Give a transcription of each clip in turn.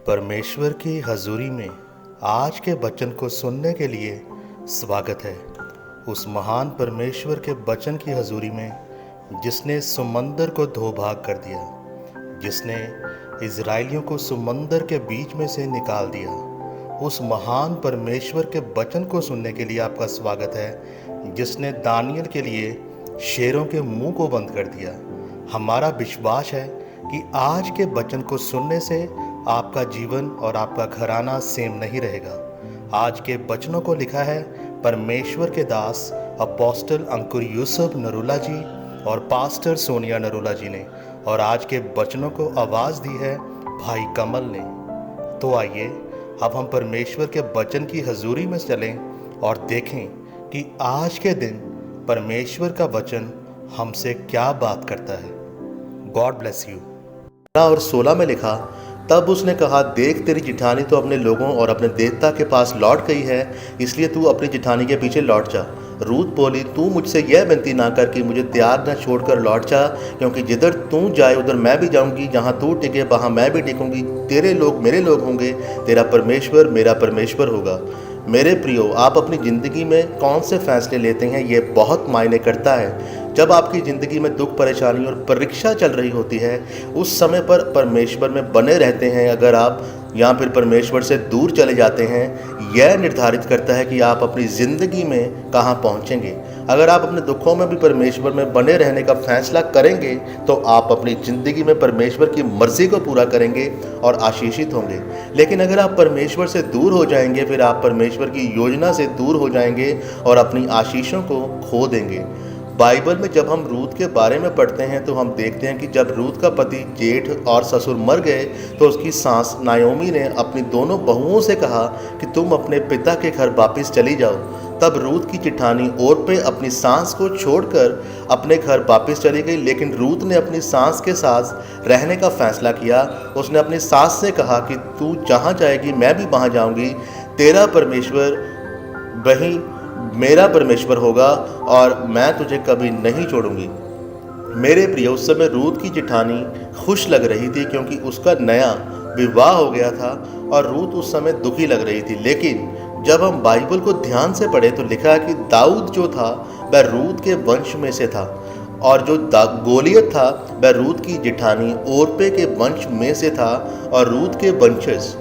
परमेश्वर की हजूरी में आज के वचन को सुनने के लिए स्वागत है। उस महान परमेश्वर के वचन की हजूरी में जिसने समंदर को धो भाग कर दिया, जिसने इजराइलियों को समंदर के बीच में से निकाल दिया, उस महान परमेश्वर के वचन को सुनने के लिए आपका स्वागत है, जिसने दानियल के लिए शेरों के मुंह को बंद कर दिया। हमारा विश्वास है कि आज के वचन को सुनने से आपका जीवन और आपका घराना सेम नहीं रहेगा। आज के वचनों को लिखा है परमेश्वर के दास अपोस्टल अंकुर यूसुफ नरूला जी और पास्टर सोनिया नरूला जी ने, और आज के वचनों को आवाज़ दी है भाई कमल ने। तो आइए अब हम परमेश्वर के वचन की हजूरी में चलें और देखें कि आज के दिन परमेश्वर का वचन हमसे क्या बात करता है। God bless you. और 16 में लिखा, तब उसने कहा, देख तेरी जिठानी तो अपने लोगों और अपने देवता के पास लौट गई है, इसलिए तू अपनी जिठानी के पीछे लौट जा। रूत बोली, तू मुझसे यह विनती ना कर कि मुझे त्याग न छोड़कर लौट जा, क्योंकि जिधर तू जाए उधर मैं भी जाऊंगी, जहाँ तू टिके वहाँ मैं भी टिकूंगी। तेरे लोग मेरे लोग होंगे, तेरा परमेश्वर मेरा परमेश्वर होगा। मेरे प्रियो, आप अपनी ज़िंदगी में कौन से फैसले लेते हैं ये बहुत मायने करता है। जब आपकी ज़िंदगी में दुख, परेशानी और परीक्षा चल रही होती है, उस समय पर परमेश्वर में बने रहते हैं अगर आप, या फिर परमेश्वर से दूर चले जाते हैं, यह निर्धारित करता है कि आप अपनी ज़िंदगी में कहाँ पहुँचेंगे। अगर आप अपने दुखों में भी परमेश्वर में बने रहने का फैसला करेंगे तो आप अपनी ज़िंदगी में परमेश्वर की मर्ज़ी को पूरा करेंगे और आशीषित होंगे। लेकिन अगर आप परमेश्वर से दूर हो जाएंगे, फिर आप परमेश्वर की योजना से दूर हो जाएंगे और अपनी आशीषों को खो देंगे। बाइबल में जब हम रूत के बारे में पढ़ते हैं तो हम देखते हैं कि जब रूत का पति, जेठ और ससुर मर गए तो उसकी सास नायोमी ने अपनी दोनों बहुओं से कहा कि तुम अपने पिता के घर वापस चली जाओ। तब रूत की जिठानी ओर्पे अपनी सास को छोड़कर अपने घर वापस चली गई, लेकिन रूत ने अपनी सास के साथ रहने का फैसला किया। उसने अपनी सास से कहा कि तू जहाँ जाएगी मैं भी वहाँ जाऊँगी, तेरा परमेश्वर वही मेरा परमेश्वर होगा और मैं तुझे कभी नहीं छोड़ूंगी। मेरे प्रिय, उस समय रूत की जिठानी खुश लग रही थी क्योंकि उसका नया विवाह हो गया था और रूत उस समय दुखी लग रही थी। लेकिन जब हम बाइबल को ध्यान से पढ़े तो लिखा है कि दाऊद जो था वह रूत के वंश में से था, और जो गोलियत था वह रूत की जिठानी ओर्पे के वंश में से था, और रूत के वंशज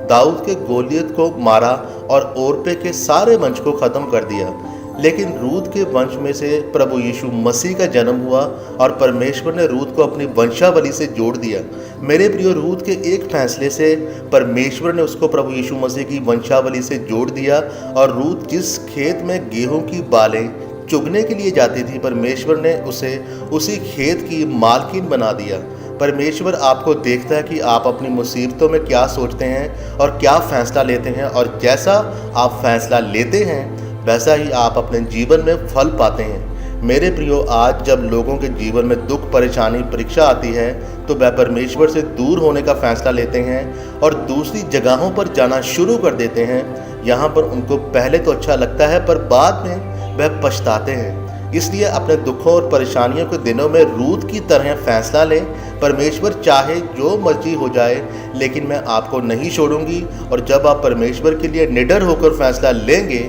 दाऊद के गोलियत को मारा और ओर्पे के सारे वंश को ख़त्म कर दिया। लेकिन रूत के वंश में से प्रभु यीशु मसीह का जन्म हुआ और परमेश्वर ने रूत को अपनी वंशावली से जोड़ दिया। मेरे प्रियो, रूत के एक फैसले से परमेश्वर ने उसको प्रभु यीशु मसीह की वंशावली से जोड़ दिया, और रूत जिस खेत में गेहूं की बालें चुगने के लिए जाती थी, परमेश्वर ने उसे उसी खेत की मालकिन बना दिया। परमेश्वर आपको देखता है कि आप अपनी मुसीबतों में क्या सोचते हैं और क्या फैसला लेते हैं, और जैसा आप फैसला लेते हैं वैसा ही आप अपने जीवन में फल पाते हैं। मेरे प्रियो, आज जब लोगों के जीवन में दुख, परेशानी, परीक्षा आती है तो वह परमेश्वर से दूर होने का फैसला लेते हैं और दूसरी जगहों पर जाना शुरू कर देते हैं। यहाँ पर उनको पहले तो अच्छा लगता है पर बाद में वह पछताते हैं। इसलिए अपने दुखों और परेशानियों के दिनों में रूत की तरह फैसला लें, परमेश्वर चाहे जो मर्जी हो जाए लेकिन मैं आपको नहीं छोड़ूंगी। और जब आप परमेश्वर के लिए निडर होकर फैसला लेंगे,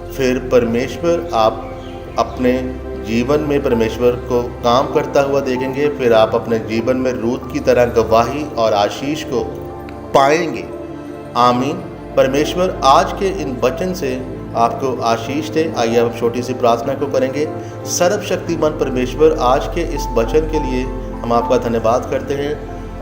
फिर परमेश्वर आप अपने जीवन में परमेश्वर को काम करता हुआ देखेंगे। फिर आप अपने जीवन में रूत की तरह गवाही और आशीष को पाएंगे। आमीन। परमेश्वर आज के इन वचन से आपको आशीष दे। आइए हम छोटी सी प्रार्थना को करेंगे। सर्वशक्तिमान परमेश्वर, आज के इस वचन के लिए हम आपका धन्यवाद करते हैं।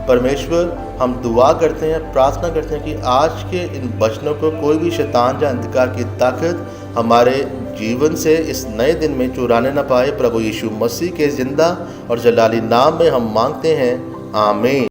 परमेश्वर, हम दुआ करते हैं, प्रार्थना करते हैं कि आज के इन वचनों को कोई भी शैतान या अंधकार की ताकत हमारे जीवन से इस नए दिन में चुराने न पाए। प्रभु यीशु मसीह के जिंदा और जलाली नाम में हम मांगते हैं, आमीन।